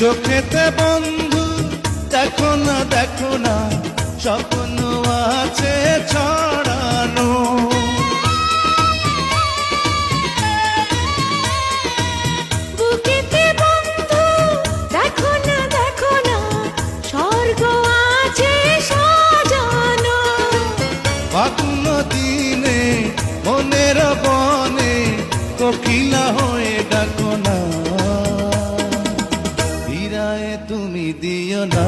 চোখেতে বন্ধু দেখো না স্বপ্ন আছে ছড়ানো। বুকেতে বন্ধু দেখো না স্বর্গ আছে সাজানো। ফাগুন দিনে মনের বনে কোকিলা হয়ে ডাকো না, ফিরায় তুমি দিও না।